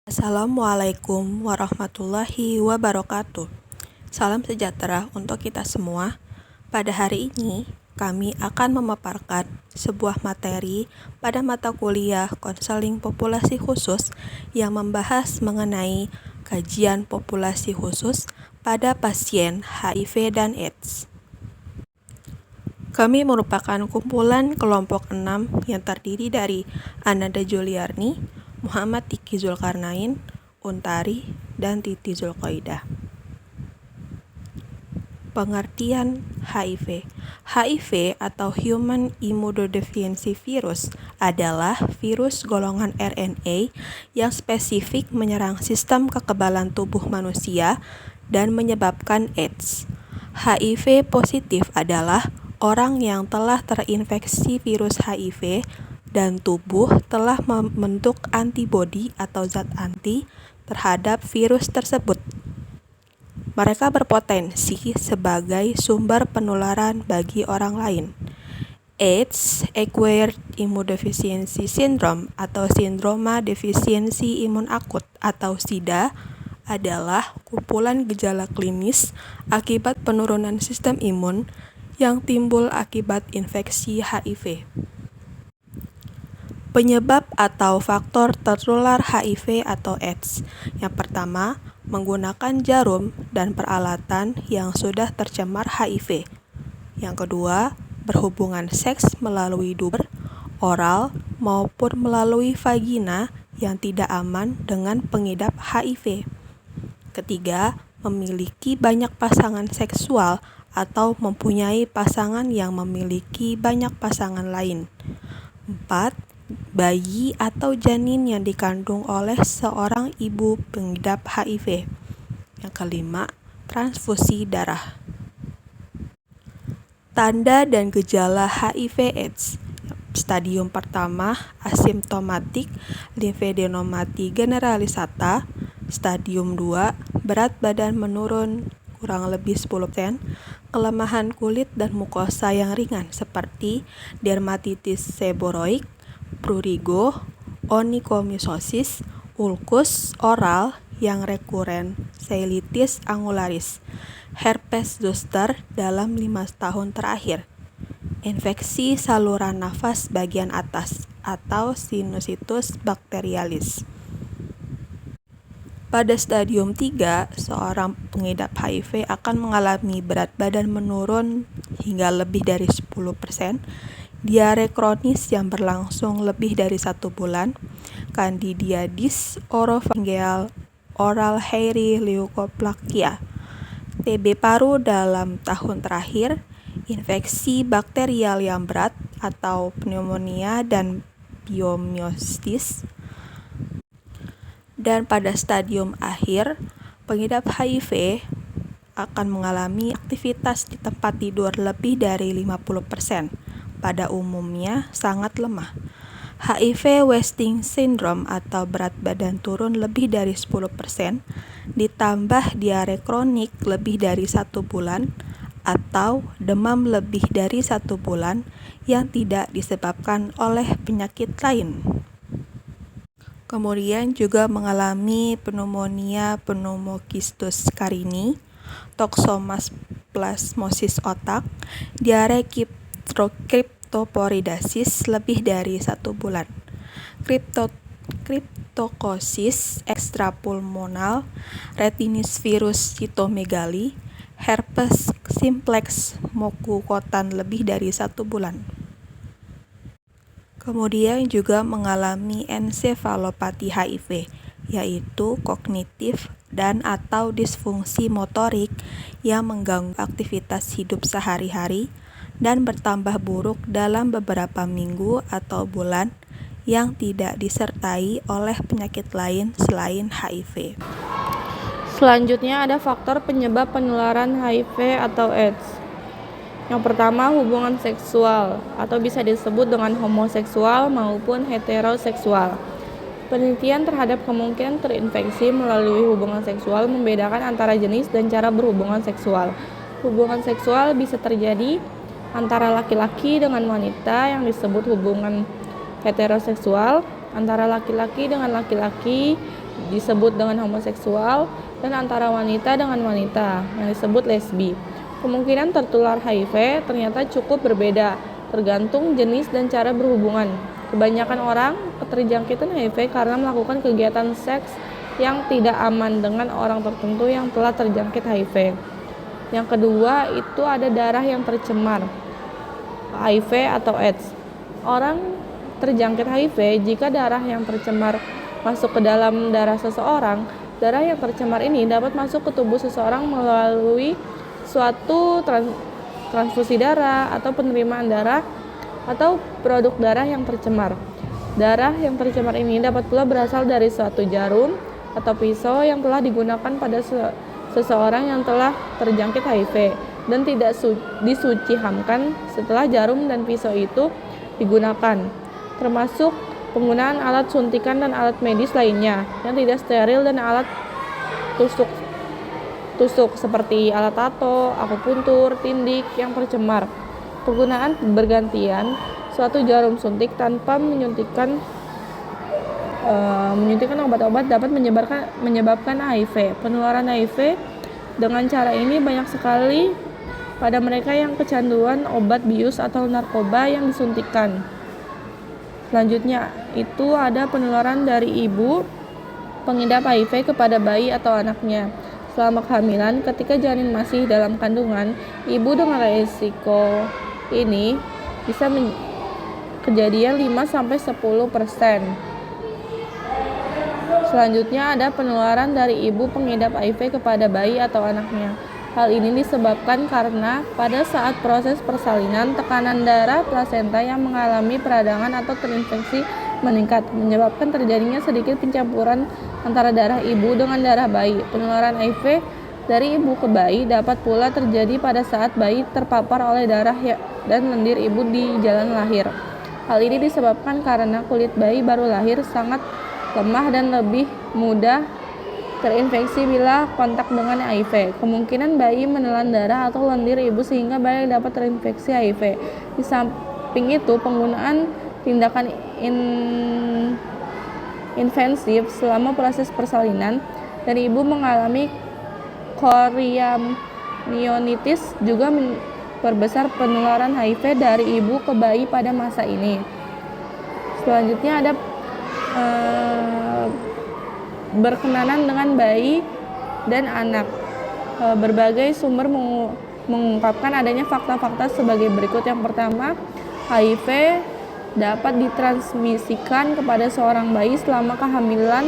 Assalamualaikum warahmatullahi wabarakatuh. Salam sejahtera untuk kita semua. Pada hari ini, kami akan memaparkan sebuah materi pada mata kuliah konseling populasi khusus yang membahas mengenai kajian populasi khusus pada pasien HIV dan AIDS. Kami merupakan kumpulan kelompok 6 yang terdiri dari Ananda Juliarni, Muhammad Tiki Zulkarnain, Untari, dan Titi Zulkoidah. Pengertian HIV. HIV atau Human Immunodeficiency Virus adalah virus golongan RNA yang spesifik menyerang sistem kekebalan tubuh manusia dan menyebabkan AIDS. HIV positif adalah orang yang telah terinfeksi virus HIV dan tubuh telah membentuk antibodi atau zat anti terhadap virus tersebut. Mereka berpotensi sebagai sumber penularan bagi orang lain. AIDS, Acquired Immunodeficiency Syndrome atau Sindroma Defisiensi Imun Akut atau SIDA adalah kumpulan gejala klinis akibat penurunan sistem imun yang timbul akibat infeksi HIV. Penyebab atau faktor tertular HIV atau AIDS. Yang pertama, menggunakan jarum dan peralatan yang sudah tercemar HIV. Yang kedua, berhubungan seks melalui dubur, oral, maupun melalui vagina yang tidak aman dengan pengidap HIV. Ketiga, memiliki banyak pasangan seksual atau mempunyai pasangan yang memiliki banyak pasangan lain. 4. Bayi atau janin yang dikandung oleh seorang ibu pengidap HIV. Yang kelima, transfusi darah. Tanda dan gejala HIV/AIDS. Stadium pertama, asimptomatik limfadenopati generalisata. Stadium 2, berat badan menurun kurang lebih 10%, kelemahan kulit dan mukosa yang ringan seperti dermatitis seboroik, prurigo, onychomicosis, ulkus oral yang rekuren, cheilitis angularis, herpes zoster dalam 5 tahun terakhir, infeksi saluran nafas bagian atas atau sinusitis bakterialis. Pada stadium 3, seorang pengidap HIV akan mengalami berat badan menurun hingga lebih dari 10%, diare kronis yang berlangsung lebih dari 1 bulan, kandidiasis orofaringeal, oral hairy leukoplakia, TB paru dalam tahun terakhir, infeksi bakterial yang berat atau pneumonia dan pyomiostis. Dan pada stadium akhir, pengidap HIV akan mengalami aktivitas di tempat tidur lebih dari 50%, pada umumnya sangat lemah. HIV wasting syndrome atau berat badan turun lebih dari 10%, ditambah diare kronik lebih dari 1 bulan, atau demam lebih dari 1 bulan yang tidak disebabkan oleh penyakit lain. Kemudian juga mengalami pneumonia pneumocystis carini, toxoplasmosis otak, diare cryptoporidasis lebih dari 1 bulan, kriptokosis ekstrapulmonal, retinisvirus cytomegalo, herpes simplex mokukotan lebih dari 1 bulan. Kemudian juga mengalami ensefalopati HIV, yaitu kognitif dan atau disfungsi motorik yang mengganggu aktivitas hidup sehari-hari dan bertambah buruk dalam beberapa minggu atau bulan yang tidak disertai oleh penyakit lain selain HIV. Selanjutnya ada faktor penyebab penularan HIV atau AIDS. Yang pertama, hubungan seksual atau bisa disebut dengan homoseksual maupun heteroseksual. Penelitian terhadap kemungkinan terinfeksi melalui hubungan seksual membedakan antara jenis dan cara berhubungan seksual. Hubungan seksual bisa terjadi antara laki-laki dengan wanita yang disebut hubungan heteroseksual, antara laki-laki dengan laki-laki disebut dengan homoseksual, dan antara wanita dengan wanita yang disebut lesbi. Kemungkinan tertular HIV ternyata cukup berbeda, tergantung jenis dan cara berhubungan. Kebanyakan orang keterjangkitan HIV karena melakukan kegiatan seks yang tidak aman dengan orang tertentu yang telah terjangkit HIV. Yang kedua itu ada darah yang tercemar, HIV atau AIDS. Orang terjangkit HIV jika darah yang tercemar masuk ke dalam darah seseorang. Darah yang tercemar ini dapat masuk ke tubuh seseorang melalui suatu transfusi darah atau penerimaan darah atau produk darah yang tercemar. Darah yang tercemar ini dapat pula berasal dari suatu jarum atau pisau yang telah digunakan pada seseorang yang telah terjangkit HIV dan tidak disucihamkan setelah jarum dan pisau itu digunakan, termasuk penggunaan alat suntikan dan alat medis lainnya yang tidak steril dan alat tusuk seperti alat tato, akupuntur, tindik yang tercemar. Penggunaan bergantian suatu jarum suntik tanpa menyuntikkan obat-obat dapat menyebabkan HIV. Penularan HIV dengan cara ini banyak sekali pada mereka yang kecanduan obat bius atau narkoba yang disuntikan. Selanjutnya itu ada penularan dari ibu pengidap HIV kepada bayi atau anaknya. Selama kehamilan, ketika janin masih dalam kandungan, ibu dengan resiko ini bisa kejadian 5-10%. Selanjutnya ada penularan dari ibu pengidap HIV kepada bayi atau anaknya. Hal ini disebabkan karena pada saat proses persalinan, tekanan darah plasenta yang mengalami peradangan atau terinfeksi meningkat, menyebabkan terjadinya sedikit pencampuran antara darah ibu dengan darah bayi. Penularan HIV dari ibu ke bayi dapat pula terjadi pada saat bayi terpapar oleh darah dan lendir ibu di jalan lahir. Hal ini disebabkan karena kulit bayi baru lahir sangat lemah dan lebih mudah terinfeksi bila kontak dengan HIV. Kemungkinan bayi menelan darah atau lendir ibu sehingga bayi dapat terinfeksi HIV. Di samping itu, penggunaan tindakan invensif selama proses persalinan dan ibu mengalami chorioamnionitis juga memperbesar penularan HIV dari ibu ke bayi pada masa ini. Selanjutnya ada berkenanan dengan bayi dan anak. Berbagai sumber mengungkapkan adanya fakta-fakta sebagai berikut. Yang pertama, HIV dapat ditransmisikan kepada seorang bayi selama kehamilan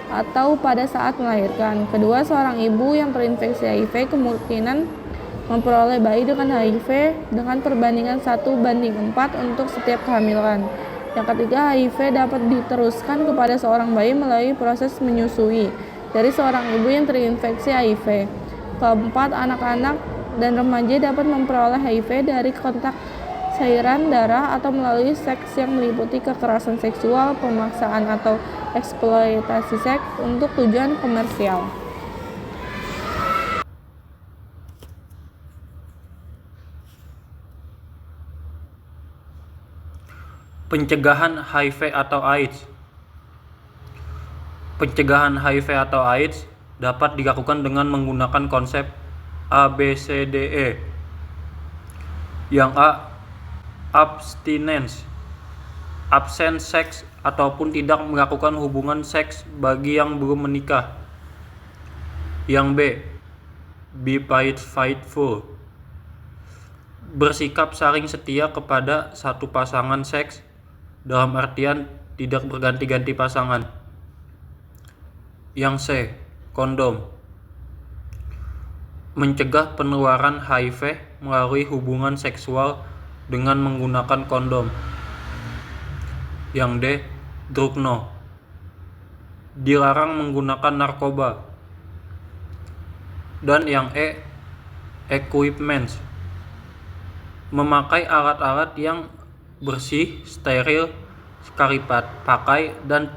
atau pada saat melahirkan. Kedua, seorang ibu yang terinfeksi HIV kemungkinan memperoleh bayi dengan HIV dengan perbandingan 1:4 untuk setiap kehamilan. Yang ketiga, HIV dapat diteruskan kepada seorang bayi melalui proses menyusui dari seorang ibu yang terinfeksi HIV. Keempat, anak-anak dan remaja dapat memperoleh HIV dari kontak cairan darah atau melalui seks yang meliputi kekerasan seksual, pemaksaan atau eksploitasi seks untuk tujuan komersial. Pencegahan HIV atau AIDS. Pencegahan HIV atau AIDS dapat dilakukan dengan menggunakan konsep ABCDE. Yang A, abstinence, absen seks ataupun tidak melakukan hubungan seks bagi yang belum menikah. Yang B, be faithful, bersikap saling setia kepada satu pasangan seks, dalam artian tidak berganti-ganti pasangan. Yang C, kondom, mencegah penularan HIV melalui hubungan seksual dengan menggunakan kondom. Yang D, drug no, dilarang menggunakan narkoba. Dan yang E, equipment, memakai alat-alat yang bersih, steril, sekali pakai dan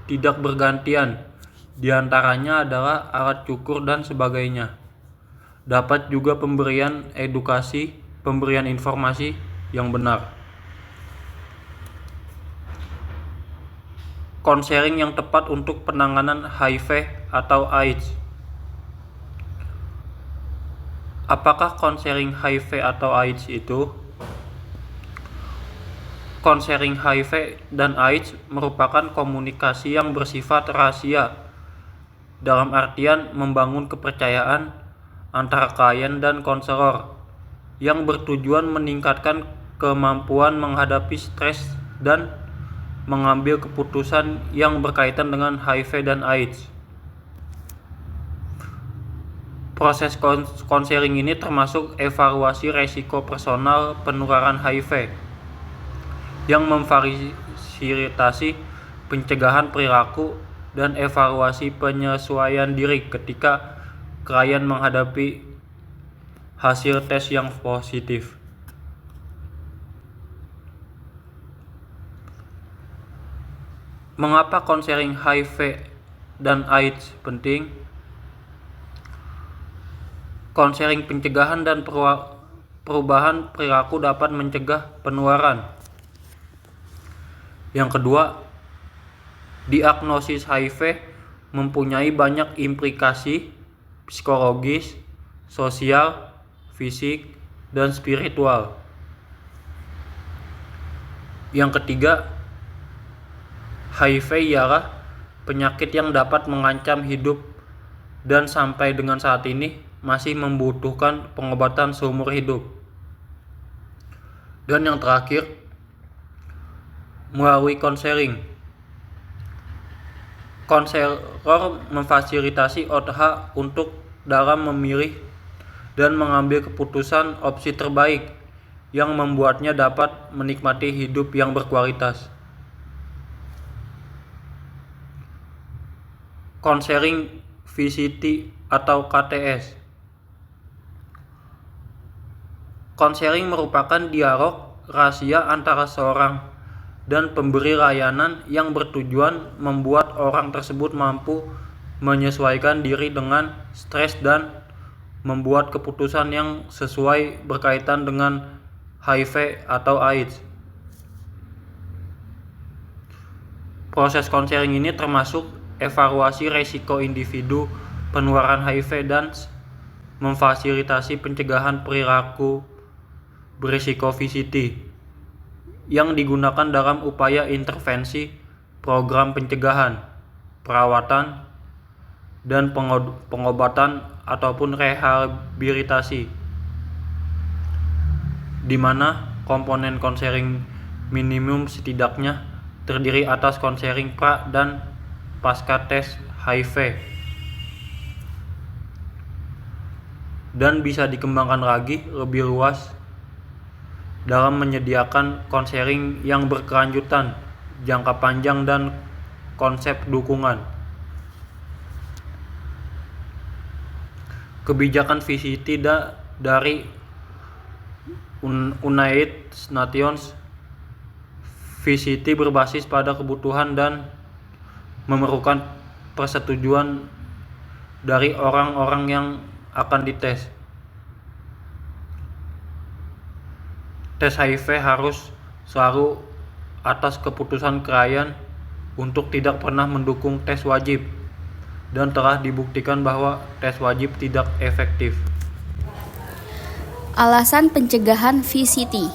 tidak bergantian. Di antaranya adalah alat cukur dan sebagainya. Dapat juga pemberian edukasi, pemberian informasi yang benar. konseling yang tepat untuk penanganan HIV atau AIDS. Apakah konseling HIV atau AIDS itu? Konseling HIV dan AIDS merupakan komunikasi yang bersifat rahasia, dalam artian membangun kepercayaan antara klien dan konselor, yang bertujuan meningkatkan kemampuan menghadapi stres dan mengambil keputusan yang berkaitan dengan HIV dan AIDS. Proses konseling ini termasuk evaluasi resiko personal penularan HIV, yang memfasilitasi pencegahan perilaku dan evaluasi penyesuaian diri ketika klien menghadapi hasil tes yang positif. Mengapa konseling HIV dan AIDS penting? Konseling pencegahan dan perubahan perilaku dapat mencegah penularan. Yang kedua, diagnosis HIV mempunyai banyak implikasi psikologis, sosial, fisik, dan spiritual. Yang ketiga, HIV ialah penyakit yang dapat mengancam hidup dan sampai dengan saat ini masih membutuhkan pengobatan seumur hidup. Dan yang terakhir, melalui konseling. Konselor memfasilitasi OTH untuk dalam memilih dan mengambil keputusan opsi terbaik yang membuatnya dapat menikmati hidup yang berkualitas. Konseling VCT atau KTS. Konseling merupakan dialog rahasia antara seorang dan pemberi layanan yang bertujuan membuat orang tersebut mampu menyesuaikan diri dengan stres dan membuat keputusan yang sesuai berkaitan dengan HIV atau AIDS. Proses konseling ini termasuk evaluasi risiko individu penularan HIV dan memfasilitasi pencegahan perilaku berisiko VCT yang digunakan dalam upaya intervensi, program pencegahan, perawatan, dan pengobatan ataupun rehabilitasi, di mana komponen konseling minimum setidaknya terdiri atas konseling pra dan pasca tes HIV, dan bisa dikembangkan lagi lebih luas dalam menyediakan konseling yang berkelanjutan, jangka panjang, dan konsep dukungan. Kebijakan VCT dari United Nations. VCT berbasis pada kebutuhan dan memerlukan persetujuan dari orang-orang yang akan dites. Tes HIV harus selalu atas keputusan klien untuk tidak pernah mendukung tes wajib, dan telah dibuktikan bahwa tes wajib tidak efektif. Alasan pencegahan VCT.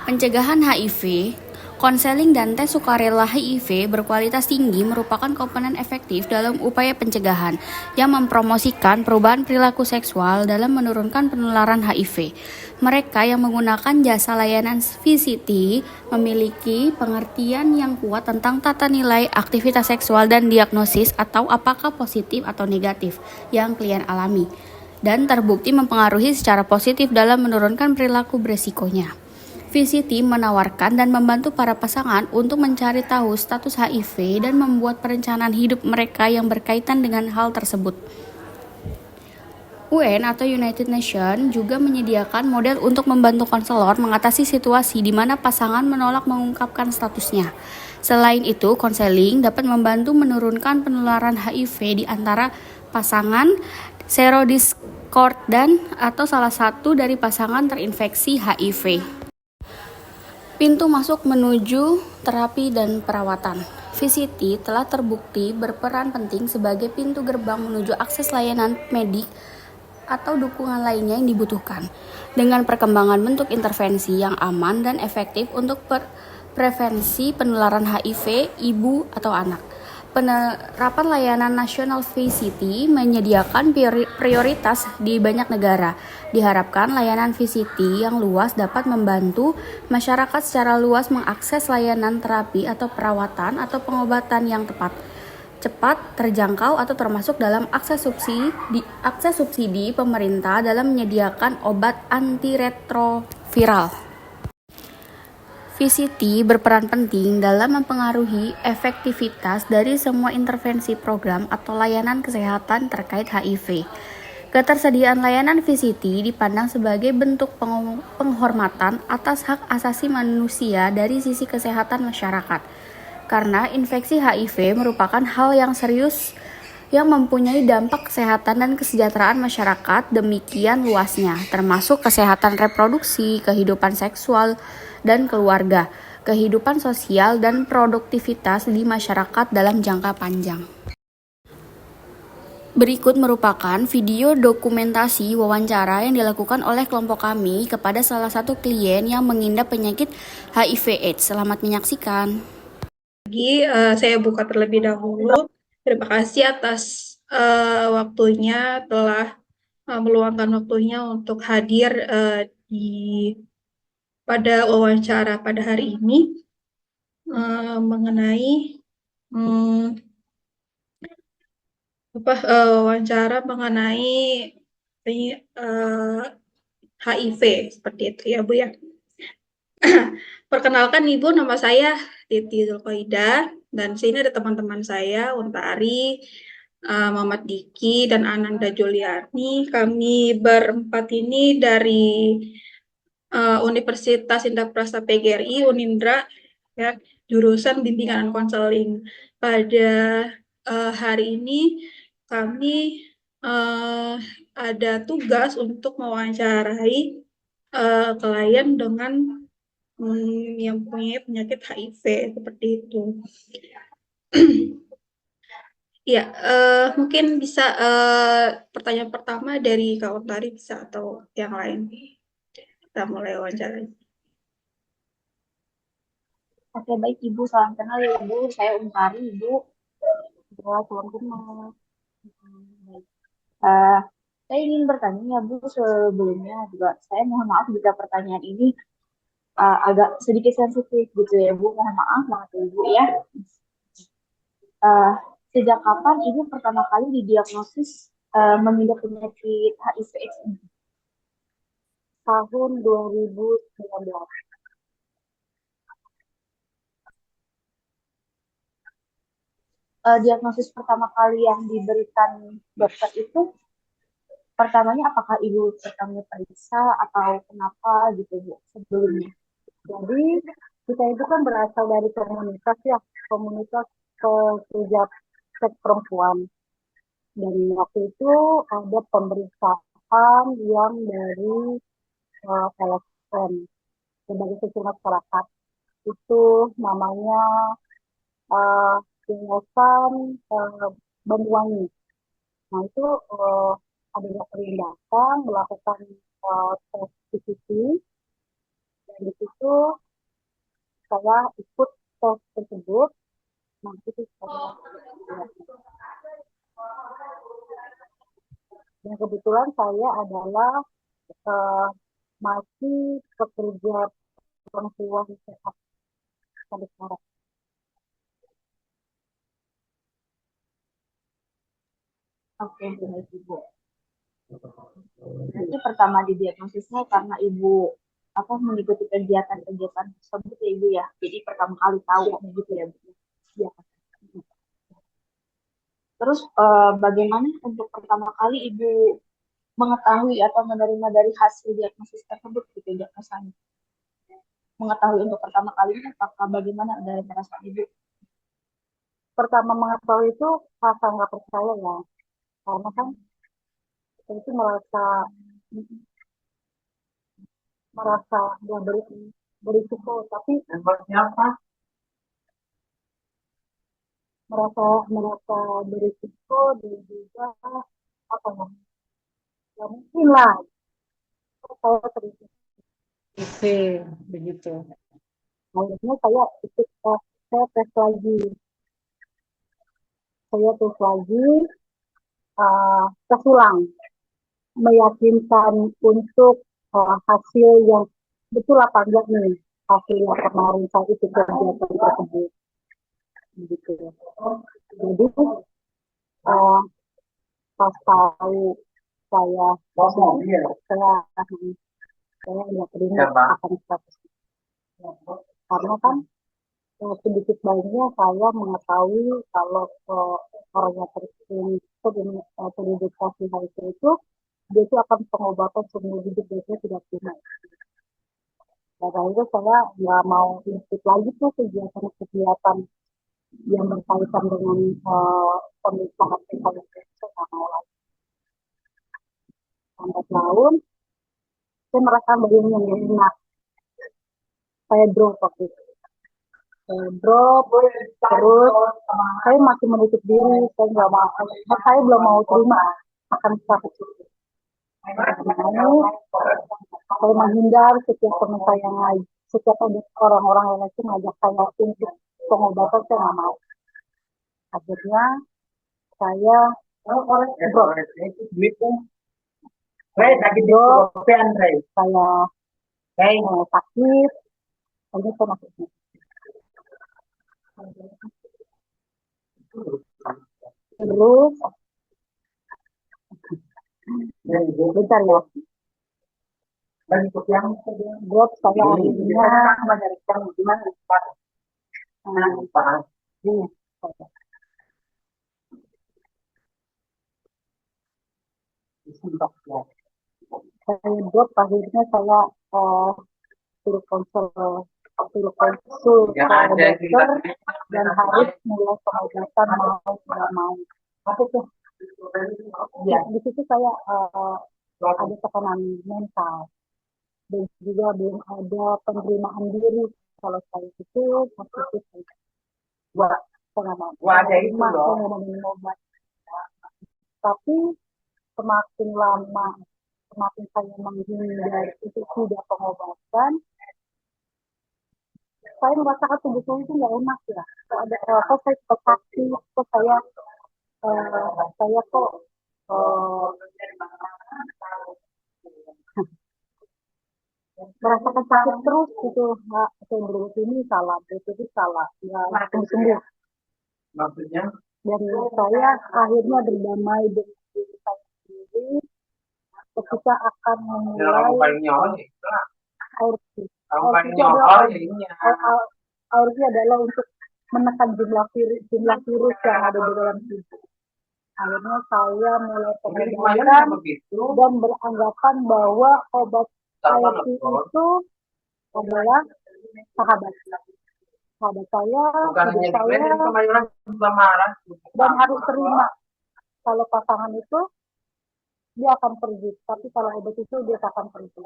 Pencegahan HIV, konseling dan tes sukarela HIV berkualitas tinggi merupakan komponen efektif dalam upaya pencegahan yang mempromosikan perubahan perilaku seksual dalam menurunkan penularan HIV. Mereka yang menggunakan jasa layanan VCT memiliki pengertian yang kuat tentang tata nilai aktivitas seksual dan diagnosis atau apakah positif atau negatif yang klien alami, dan terbukti mempengaruhi secara positif dalam menurunkan perilaku beresikonya. VCT menawarkan dan membantu para pasangan untuk mencari tahu status HIV dan membuat perencanaan hidup mereka yang berkaitan dengan hal tersebut. UN atau United Nations juga menyediakan model untuk membantu konselor mengatasi situasi di mana pasangan menolak mengungkapkan statusnya. Selain itu, konseling dapat membantu menurunkan penularan HIV di antara pasangan serodiscordant atau salah satu dari pasangan terinfeksi HIV. Pintu masuk menuju terapi dan perawatan. VCT telah terbukti berperan penting sebagai pintu gerbang menuju akses layanan medik atau dukungan lainnya yang dibutuhkan, dengan perkembangan bentuk intervensi yang aman dan efektif untuk prevensi penularan HIV ibu atau anak. Penerapan layanan nasional VCT menyediakan prioritas di banyak negara. Diharapkan layanan VCT yang luas dapat membantu masyarakat secara luas mengakses layanan terapi atau perawatan atau pengobatan yang tepat, cepat, terjangkau, atau termasuk dalam akses subsidi pemerintah dalam menyediakan obat antiretroviral. VCT berperan penting dalam mempengaruhi efektivitas dari semua intervensi program atau layanan kesehatan terkait HIV. Ketersediaan layanan VCT dipandang sebagai bentuk penghormatan atas hak asasi manusia dari sisi kesehatan masyarakat. Karena infeksi HIV merupakan hal yang serius yang mempunyai dampak kesehatan dan kesejahteraan masyarakat demikian luasnya, termasuk kesehatan reproduksi, kehidupan seksual dan keluarga, kehidupan sosial dan produktivitas di masyarakat dalam jangka panjang. Berikut merupakan video dokumentasi wawancara yang dilakukan oleh kelompok kami kepada salah satu klien yang mengidap penyakit HIV/AIDS. Selamat menyaksikan. Saya buka terlebih dahulu. Terima kasih atas waktunya, telah meluangkan waktunya untuk hadir pada wawancara pada hari ini mengenai wawancara mengenai HIV seperti itu ya Bu ya. Perkenalkan Ibu, nama saya Titi Zulkoida, dan sini ada teman-teman saya, Untari, Muhammad Diki, dan Ananda Juliani. Kami berempat ini dari Universitas Indah-Prasta PGRI, Unindra, ya, jurusan Bimbingan dan Konseling. Pada hari ini kami ada tugas untuk mewawancarai klien dengan yang punya penyakit HIV seperti itu. Ya, mungkin bisa pertanyaan pertama dari Kak Untari bisa atau yang lain. Kita mulai wawancara. Oke, baik Ibu, salam kenal ya Ibu. Saya Untari, Ibu. Salam kenal. Baik. Saya ingin bertanya ya Bu, sebelumnya juga saya mohon maaf jika pertanyaan ini agak sedikit sensitif gitu ya Bu. Mohon maaf banget ya Ibu ya. Sejak kapan Ibu pertama kali didiagnosis mengidap penyakit HIV/AIDS ini? Tahun 2019. Diagnosis pertama kali yang diberikan dokter itu pertamanya apakah Ibu pertama periksa atau kenapa gitu Bu sebelumnya? Jadi kita itu kan berasal dari komunitas ya, komunitas kerja seks perempuan. Dan waktu itu ada pemeriksaan yang dari LSM sebagai sisi masyarakat. Itu namanya Yayasan Banyuwangi. Nah itu ada dokter yang datang melakukan tes PCT, dan di situ saya ikut tes tersebut. Nah itu saya dan kebetulan saya adalah masih pekerja perempuan sehat sampai sekarang. Oke, baik Ibu. Itu pertama didiagnosisnya karena Ibu mengikuti kegiatan-kegiatan tersebut ya Ibu ya. Jadi pertama kali tahu begitu ya Bu. Ya. Terus bagaimana untuk pertama kali Ibu mengetahui atau menerima dari hasil diagnosis tersebut gitu diagnosanya? Mengetahui untuk pertama kalinya apakah bagaimana dari perasaan Ibu? Pertama mengetahui itu rasa nggak percaya ya. Karena kan itu merasa berisiko, tapi merasa berisiko dan juga apa ya mungkin lah saya terinfeksi begitu. Akhirnya saya ikut saya tes lagi, tes ulang, meyakinkan untuk hasil yang betul apa enggak nih hasil yang kemarin saya ikut kegiatan tersebut begitu. Jadi pas tahu saya saya nggak terima akan status karena kan sedikit banyaknya saya mengetahui kalau orang yang terindikasi HIV itu dia itu akan pengobatan seumur hidup biasanya tidak terima. Karena itu saya nggak mau ikut lagi tuh kegiatan yang berkaitan dengan pemeriksaan HIV itu nggak mau lagi. Sampai tahun saya merasa badannya nggak enak, saya drop waktu itu. Terus saya masih menutup diri, saya belum mau terima akan status itu. Saya menghindar setiap teman saya setiap orang-orang yang lain ngajak saya untuk pengobatan, saya nggak mau. Akhirnya saya drop. Saya sakit, akhirnya saya masuk. Terus bentar ya. Drop saya akhirnya saya drop, akhirnya saya suruh konsul ke dokter dan harus mulai pengobatan mau tidak mau. Tapi tuh di situ saya ada tekanan mental dan juga belum ada penerimaan diri kalau saya itu positif. Saya nggak mau minum obat. Tapi semakin lama semakin saya menghindar itu tidak pengobatan, saya merasakan tubuh saya itu nggak enak ya. Ada apa saya sakit, kok saya kok merasakan sakit terus gitu. Saya berbuat ini salah, itu salah, ya sembuh. Maksudnya? Dan saya akhirnya berdamai dengan diri saya sendiri ketika akan memulai aurti. Aurti adalah untuk menekan jumlah virus yang ada di dalam tubuh. Akhirnya saya mulai pengobatan dan beranggapan bahwa obat aurti itu adalah sahabat saya, hidup saya, dan harus terima kalau pasangan itu dia akan pergi, tapi kalau obat itu dia akan pergi.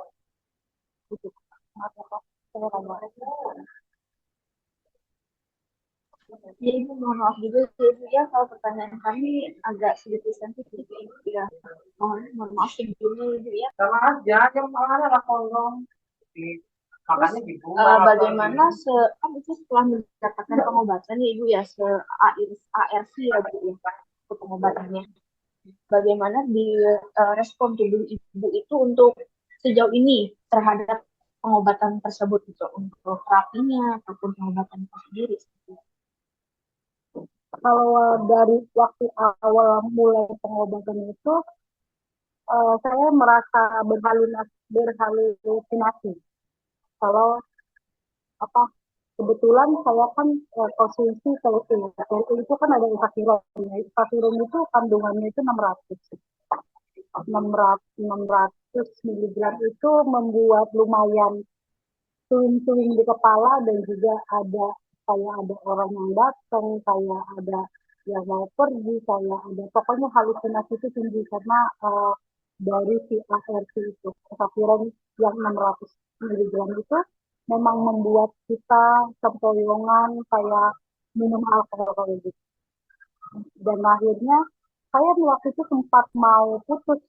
Gitu. Saya Ya, Ibu mohon maaf juga Ibu ya kalau pertanyaan kami agak sedikit sensitif ya. Mohon maaf sebelumnya Ibu ya. Sama aja, yang mana lah kolong. Makanya gitu. Bagaimana kan itu setelah mendapatkan pengobatan ya Ibu ya, ARC ya Bu ya, untuk pengobatannya. Bagaimana di respon tubuh Ibu itu untuk sejauh ini terhadap pengobatan tersebut gitu, untuk terapinya ataupun pengobatan itu sendiri? Kalau dari waktu awal mulai pengobatan itu, saya merasa berhalusinasi. Kalau kebetulan saya kan konsumsi kalau itu kan ada Evapiron. Evapiron itu kandungannya itu 600 miligram itu membuat lumayan swing di kepala, dan juga ada orang yang datang, saya ada yang mau pergi, saya ada pokoknya halusinasi itu tinggi karena dari si ART itu Evapiron yang 600 miligram itu memang membuat kita sempoyongan kayak minum alkohol gitu. Dan akhirnya saya waktu itu sempat mau putus.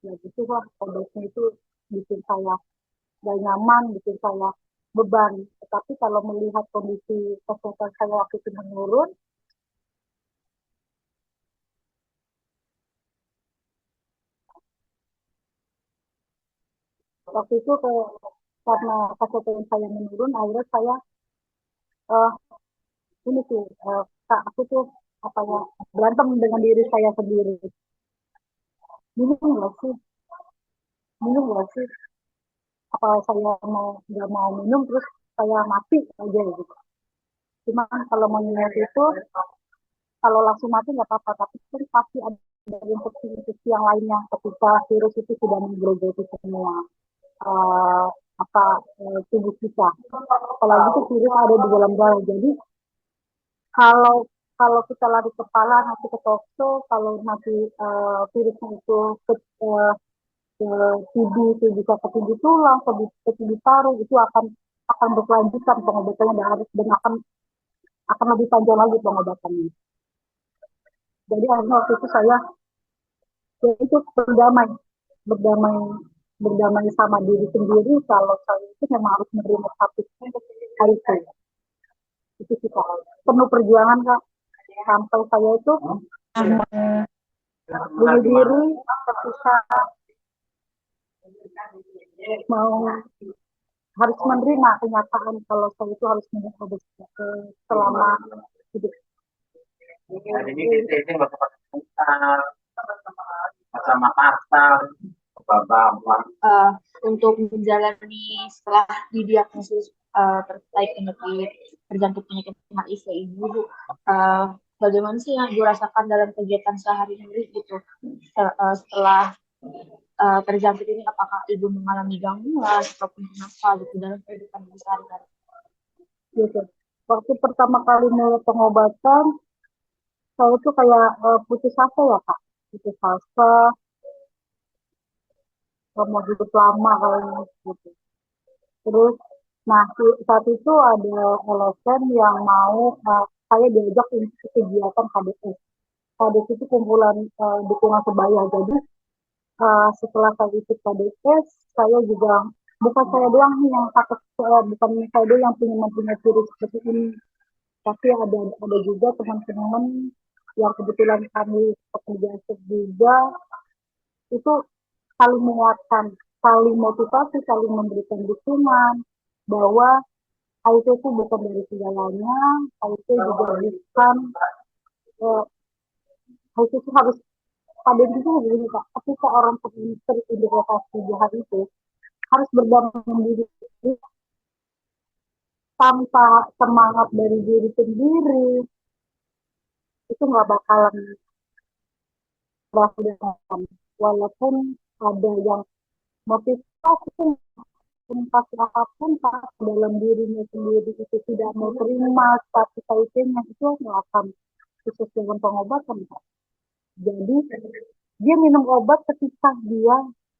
Ya gitu lah, obatnya itu bikin saya gak nyaman, bikin saya beban. Tetapi kalau melihat kondisi kesehatan saya waktu itu menurun, waktu itu karena kesehatan saya menurun, akhirnya saya eh, ini sih, Kak, aku tuh apa ya, berantem dengan diri saya sendiri. Minum nggak sih? Minum nggak sih? Apa saya nggak mau minum terus saya mati aja gitu. Cuma kalau mengingat itu, kalau langsung mati nggak apa-apa, tapi kan pasti ada infeksi-infeksi yang lainnya ketika virus itu sudah menggerogoti semua uh, tubuh kita. Apalagi itu virus ada di dalam darah. Jadi kalau kalau kita lari kepala nanti ke tokso, kalau nanti virusnya itu uh, ke TB itu bisa ke TB tulang, ke TB paru, itu akan berkelanjutan pengobatannya dan akan lebih panjang lagi pengobatannya. Jadi akhirnya waktu itu saya ya itu berdamai berdamai sama diri sendiri kalau saya itu memang harus menerima status HIV. Itu sih Kak. Penuh perjuangan Kak. Sampai saya itu bunuh diri ketika mau harus menerima kenyataan kalau saya itu harus minum obat selama hidup. Jadi ini sama pasar, Untuk menjalani setelah didiagnosis terkait penyakit terjangkit penyakit HIV ini, Bu, bagaimana sih yang Ibu rasakan dalam kegiatan sehari-hari gitu setelah terjangkit ini? Apakah Ibu mengalami gangguan ataupun kenapa gitu dalam kehidupan Ibu sehari-hari? Gitu. Waktu pertama kali mulai pengobatan, saya tuh kayak putus asa ya Kak. Putus asa, mau hidup lama kayaknya gitu. Terus, nah saat itu ada LSM yang mau saya diajak untuk kegiatan KDS. KDS itu kumpulan dukungan sebaya. Jadi setelah saya ikut KDS, saya juga bukan saya doang nih yang takut, bukan saya doang yang mempunyai ciri seperti ini, tapi ada juga teman-teman yang kebetulan kami pekerja juga itu saling menguatkan, saling motivasi, saling memberikan dukungan bahwa HIV itu bukan dari segalanya, HIV juga bukan HIV itu harus pada itu begini Kak, ketika orang teridentifikasi jahat itu harus berdampingan diri tanpa semangat dari diri sendiri itu nggak bakalan berhasil. Walaupun ada yang motivasi motivasi apapun kalau dalam dirinya sendiri itu tidak mau terima status HIV-nya itu nggak akan sukses dengan pengobatan. Jadi dia minum obat ketika dia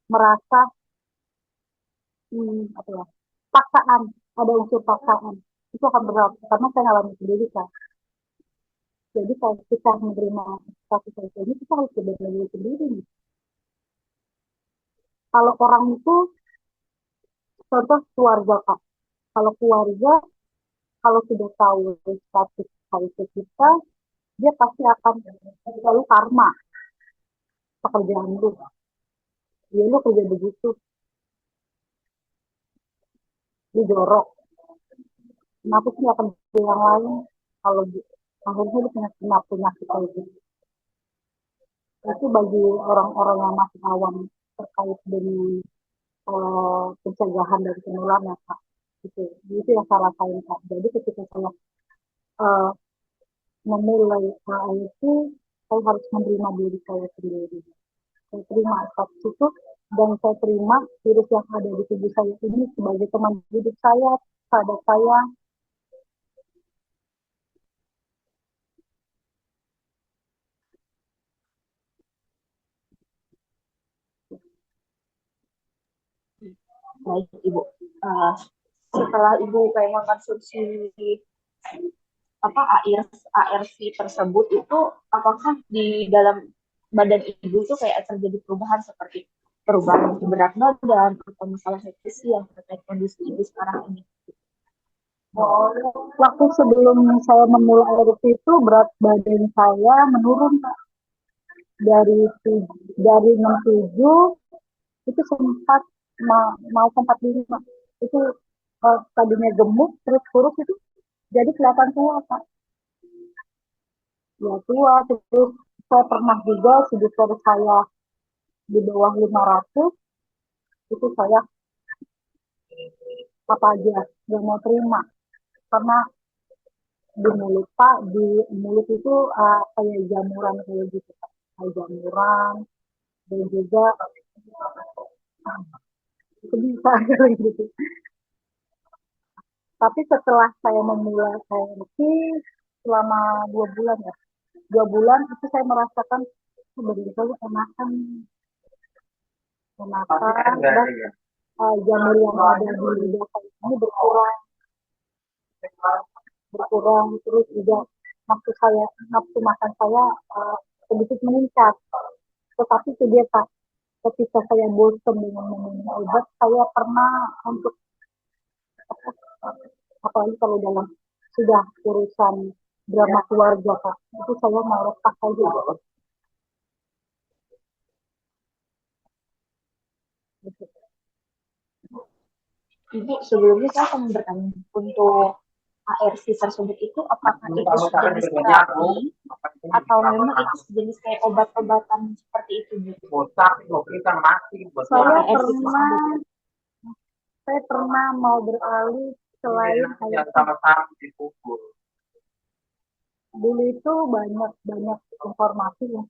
merasa apa ya, paksaan, ada unsur paksaan, itu akan berat karena saya alami sendiri kan. Jadi kalau kita menerima status HIV ini kita harus berdiri sendiri nih. Kalau orang itu contoh keluarga Kak, kalau keluarga kalau sudah tahu status HIV kita, dia pasti akan selalu karma pekerjaan lu. Ya lu kerja begitu, lu jorok. Kenapa sih akan yang lain kalau akhirnya lu punya penyakit kayak gitu. Itu bagi orang-orang yang masih awam terkait dengan pencegahan dari penularan ya Kak. Itu yang saya rasain Kak. Jadi ketika saya uh, memulai itu, saya harus menerima diri saya sendiri. Saya terima status itu dan saya terima virus yang ada di tubuh saya ini sebagai teman hidup saya, sahabat saya. Baik Ibu, setelah Ibu kayak mengkonsumsi apa ARV tersebut itu apakah di dalam badan ibu itu kayak terjadi perubahan seperti perubahan berat badan atau masalah nutrisi yang terkait kondisi ibu sekarang ini? Waktu sebelum saya memulai ARV itu berat badan saya menurun, Pak. Dari 67 itu sempat mau 45. Itu tadinya gemuk terus kurus itu jadi kelihatan tua, Pak. Ya tua, terus saya pernah juga sugar saya di bawah 500, itu saya apa aja yang mau terima, karena di mulut, Pak, di mulut itu kayak jamuran kayak gitu, Pak. Kayak jamuran, dan juga itu bisa kayak gitu. Tapi setelah saya memulai ARV selama 2 bulan ya, 2 bulan itu saya merasakan badan saya enakan dan jamur yang ada di lidah saya ini berkurang, terus juga nafsu makan saya sedikit meningkat. Tetapi itu dia, Pak, ketika saya bosan dengan minum obat, saya pernah untuk apalagi kalau dalam sudah urusan drama keluarga, Pak, itu saya mau retak saja. Ibu, sebelumnya saya akan bertanya, untuk ARV tersebut itu apakah itu sejenis terapi atau memang itu sejenis kayak obat-obatan seperti itu, Bu? Saya pernah mau beralih selain ARV. Dulu itu banyak informasi yang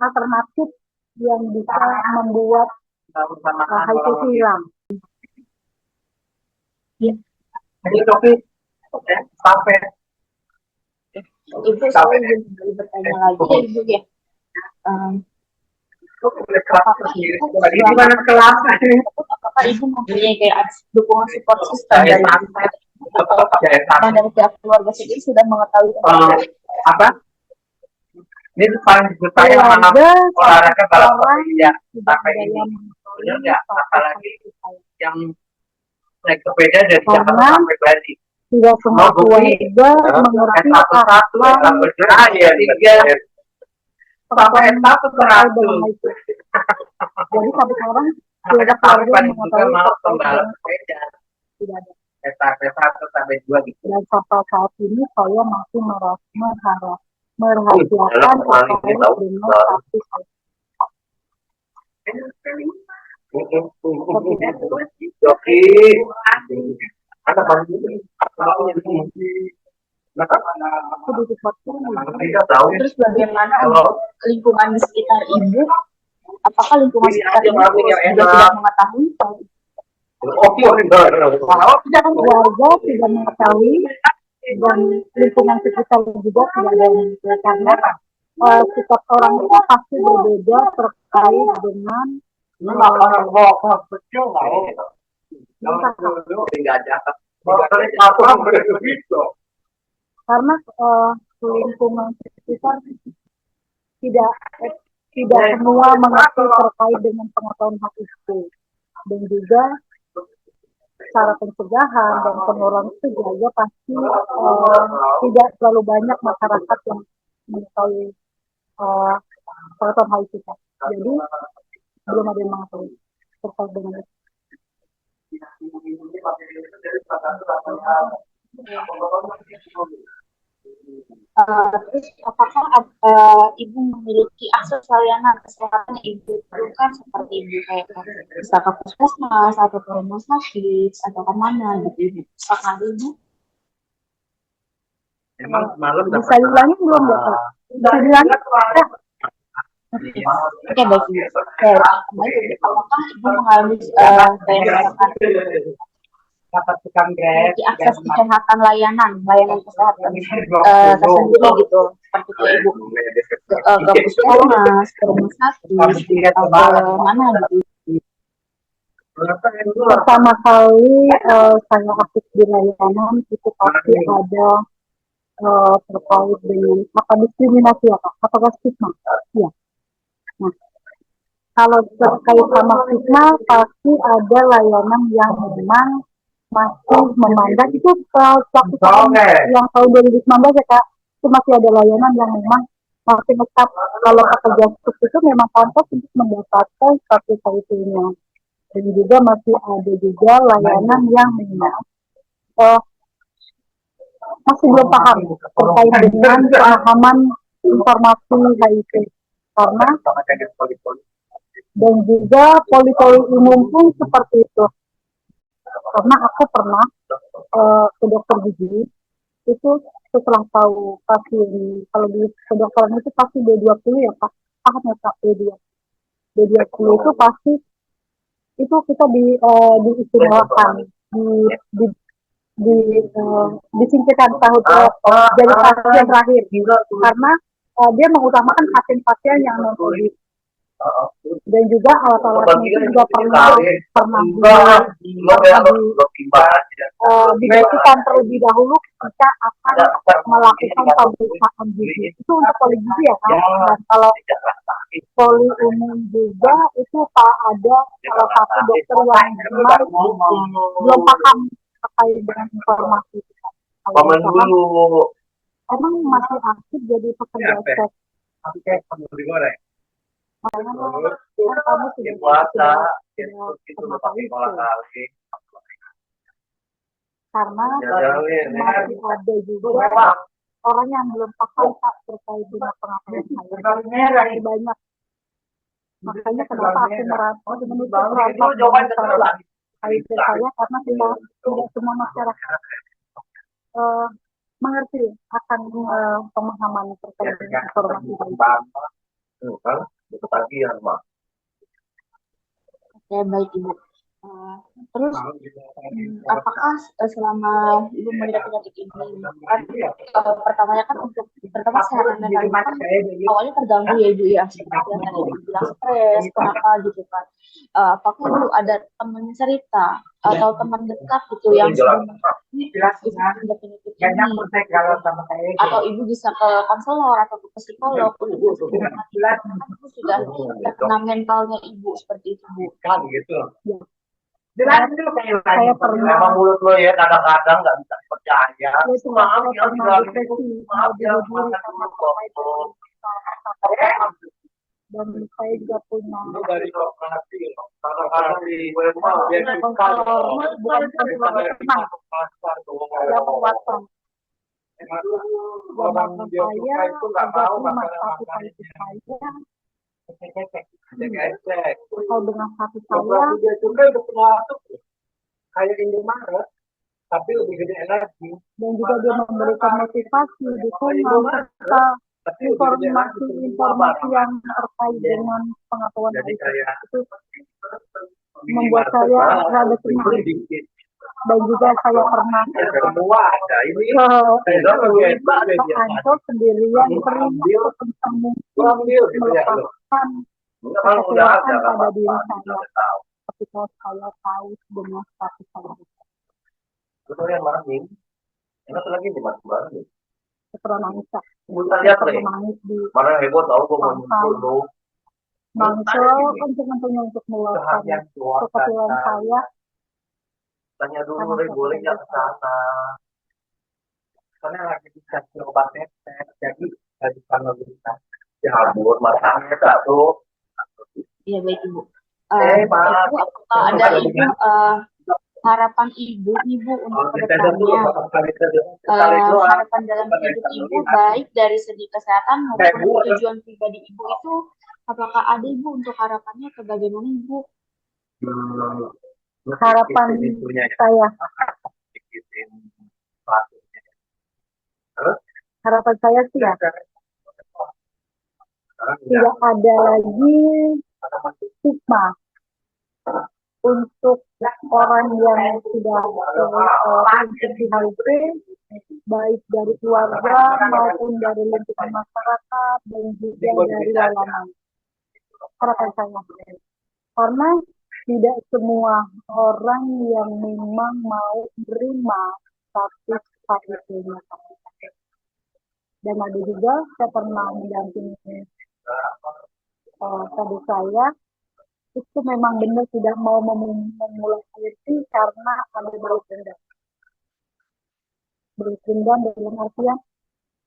alternatif yang bisa membuat HIV hilang. Ibu, saya ingin kembali bertanya lagi, Ibu ya. Apakah Ibu mempunyai kayak dukungan support system dari pihak keluarga sendiri sudah mengetahui apa? Ini tuh paling disebut saya olahraga balap sepeda, sampai ini. Benar nggak? Apalagi yang naik sepeda dari Jakarta sampai Bali. Tidak semua keluarga mengerti sampai S1 teratur. Jadi sampai sekarang tidak keluarga mengetahui sepeda. Tidak ada. S1 sampai 2 gitu. Dan sampai saat ini saya masih merahasiakan terkait dengan status Joki, ada banyak Terus bagaimana untuk lingkungan di sekitar Ibu? Apakah lingkungan sekitar Ibu juga tidak mengetahui? Keluarga tidak mengetahui dan lingkungan sekitar juga tidak ada yang mengetahui, karena sikap orang itu pasti berbeda terkait dengan karena lingkungan sekitar tidak semua mengerti terkait dengan pengetahuan HIV, dan juga cara pencegahan dan penularan itu juga pasti tidak terlalu banyak masyarakat yang mengetahui pengetahuan HIV. Jadi belum ada yang mengetahui terkait dengan itu. Terus apakah Ibu memiliki akses layanan kesehatan yang Ibu perlukan, seperti Ibu kayak bisa ke puskesmas atau ke rumah sakit atau ke mana gitu Ibu? Apakah Ibu? Bisa diulangi belum, Bapak? Bisa diulangi? Oke, baik Ibu. Apakah Ibu mengalami kayak memiliki akses kesehatan layanan kesehatan tersendiri gitu, seperti kayak Ibu ke puskesmas, ke rumah sakit atau ke mana gitu? Pertama kali saya aktif di layanan itu pasti ada terkait dengan apa diskriminasi ya Kak? Apakah stigma? Iya. Nah, kalau terkait sama stigma pasti ada layanan yang memang masih memandang itu waktu yang tahun 2019 ya Kak, itu masih ada layanan yang memang masih tetap kalau pekerja seks itu memang pantas untuk mendapatkan status HIV-nya. Dan juga masih ada juga layanan yang memang masih belum paham terkait dengan pemahaman informasi HIV karena dan juga poli-poli umum pun seperti itu karena aku pernah ke dokter gigi itu setelah tahu pasien kalau di kedokteran itu pasti B20 ya Pak paham ya Pak B20 itu pasti itu kita diistimewaan di di disingkirkan tahun jadi pasien terakhir karena dia mengutamakan pasien-pasien yang non COVID dan juga alat-alatnya itu juga pernah dibersihkan terlebih dahulu ketika akan melakukan pemeriksaan gigi itu untuk poli gigi ya kan dan kalau poli umum juga itu Pak ada salah satu dokter yang memang belum paham terkait dengan informasi kalau dulu emang masih aktif jadi pekerja seks karena kamu sudah mengetahui karena masih ada juga orang yang belum paham Pak terkait dengan pengetahuan saya masih banyak makanya kenapa aku merasa menutup HIV saya karena tidak semua masyarakat mengerti akan pemahaman terkait dengan informasi Oke, baik Ibu. Terus, apakah selama Ibu menderita penyakit ini, pertamanya kan pertama kesehatan mental Ibu kan awalnya terganggu ya Ibu ya, seperti yang tadi Ibu bilang stres, kenapa gitu kan. Apakah Ibu ada teman cerita atau teman dekat gitu yang sudah menderita penyakit ini, atau Ibu bisa ke konselor atau ke psikolog untuk Ibu sudah terkena mentalnya Ibu seperti itu Bu. Kan gitu. Ya. Saya pernah memang mulut lo ya kadang-kadang nggak bisa percaya. Maaf ya maaf ya dan saya juga punya dari korporasi bukan konselor teman yang menguatkan zaman saya agak cuma satu kali saya atau dengan satu saya kayak Indomaret tapi lebih gede energi dan juga dia memberikan motivasi dukungan serta informasi yang terkait dengan pengetahuan HIV itu membuat saya rada semangat dan juga saya pernah ke Ancol sendirian pernah tentang mungkin melepaskan kekecewaan pada diri saya ketika saya tahu dengan status saya. Kemudian Marvin, enak lagi di Marvin. Setelah nangis, nangis di mana heboh tahu gue mau dulu. Mangsel untuk meluapkan kekecewaan saya. Tanya dulu deh boleh nggak ke sana? Karena lagi dikasih obat tetes, jadi nggak bisa ngeberikan dihabur matanya tak tuh. Iya baik Ibu. Ibu apakah ada Ibu harapan Ibu untuk kedepannya? Harapan dalam hidup Ibu baik dari segi kesehatan maupun tujuan pribadi Ibu itu apakah ada Ibu untuk harapannya atau bagaimana Ibu? Harapan saya harapan saya sih ya tidak ada lagi stigma untuk orang yang sudah terinfeksi HIV baik dari keluarga maupun dari lingkungan masyarakat dan juga dari layanan. Harapan saya karena tidak semua orang yang memang mau menerima status HIV-nya. Dan ada juga saya pernah mendampingi saudara saya itu memang benar tidak mau memulai HIV karena ada balas dendam. Balas dendam dalam artian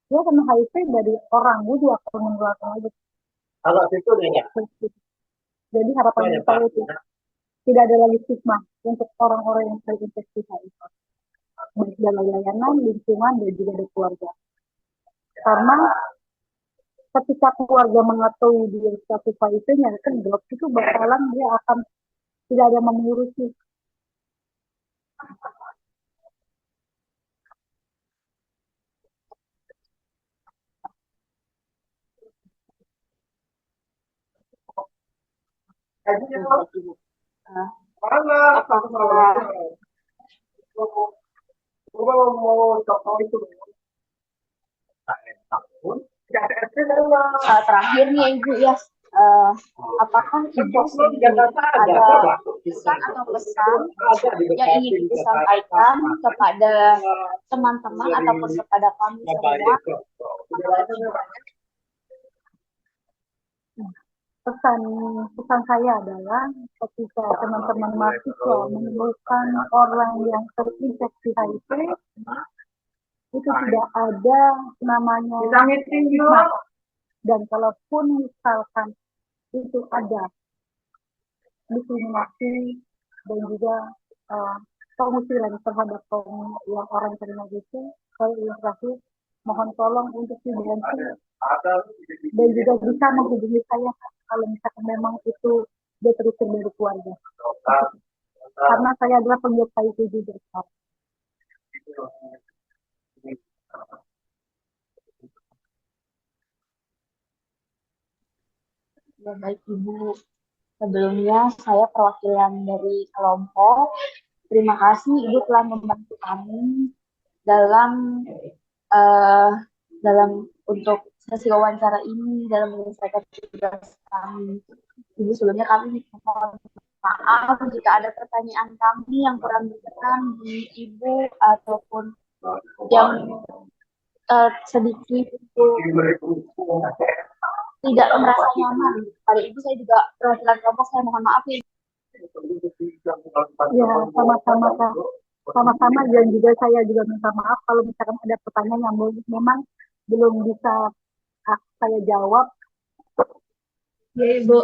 dia kena HIV dari orang, dia juga akan menularkan lagi. Jadi harapan saya itu tidak ada lagi stigma untuk orang-orang yang terinfeksi HIV, baik dalam layanan, lingkungan, dan juga dari keluarga. Karena ketika keluarga mengetahui dia status HIV-nya kan drop itu bakalan dia akan tidak ada yang mengurusi. Terakhir nih Ibu ya, apakah Ibu sendiri ada pesan atau pesan yang ingin disampaikan kepada teman-teman ataupun kepada kami semua? Pesan saya adalah ketika teman-teman mahasiswa menemukan orang yang terinfeksi HIV, itu tidak ada namanya stigma. Dan kalaupun misalkan itu ada diskriminasi dan juga pengusiran terhadap yang orang terima itu, saya ingin terakhir mohon tolong untuk dibantu dan juga bisa menghubungi saya kalau misalkan memang itu dia terusir dari keluarga. Karena saya adalah penggiat HIV juga. Ya, baik Ibu. Sebelumnya saya perwakilan dari kelompok. Terima kasih Ibu telah membantu kami dalam untuk sesi wawancara ini, dalam menyelesaikan tugas kami. Ibu, sebelumnya kami mohon maaf jika ada pertanyaan kami yang kurang berkenan di Ibu ataupun yang sedikit tidak merasa nyaman. Pada Ibu saya juga perwakilan kelompok, saya mohon maaf ya. Ya, sama-sama dan juga saya juga minta maaf kalau misalkan ada pertanyaan yang memang belum bisa saya jawab. Ya Ibu,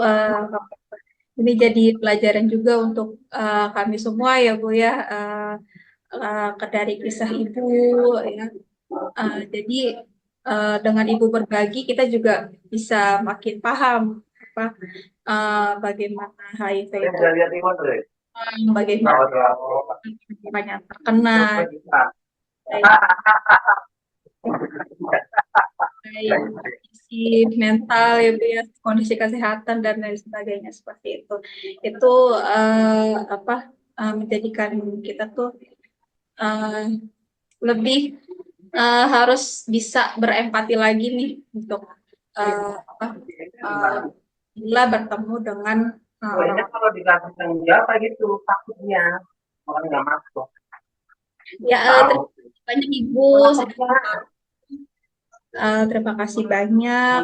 ini jadi pelajaran juga untuk kami semua ya Bu ya, dari kisah Ibu ya. Jadi dengan Ibu berbagi kita juga bisa makin paham bagaimana HIV itu, bagaimana banyak terkena, kondisi mental ya Bu ya, kondisi kesehatan dan lain sebagainya seperti itu. Itu menjadikan kita tuh lebih harus bisa berempati lagi nih untuk bila bertemu dengan Soalnya kalau dikasih senjata gitu takutnya orang nggak masuk. Ya, banyak Ibu. Terima kasih banyak.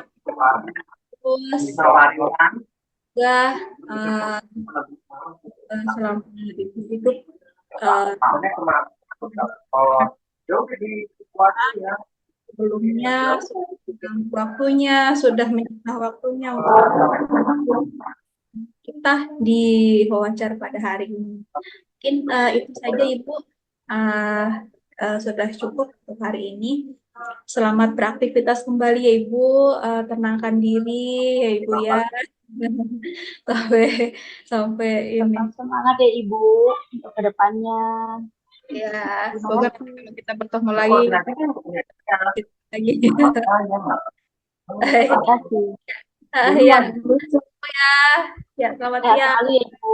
Terus juga selama Ibu hidup sebelumnya waktunya sudah menyita waktunya untuk kita di wawancara pada hari ini. Mungkin itu saja Ibu, sudah cukup untuk hari ini. Selamat beraktivitas kembali ya Ibu, tenangkan diri ya Ibu ya. sampai ini. Semangat ya Ibu untuk kedepannya. Ya, semoga kita bertemu lagi. Terima kasih. Ya, ya, selamat siang. Ya, Ibu.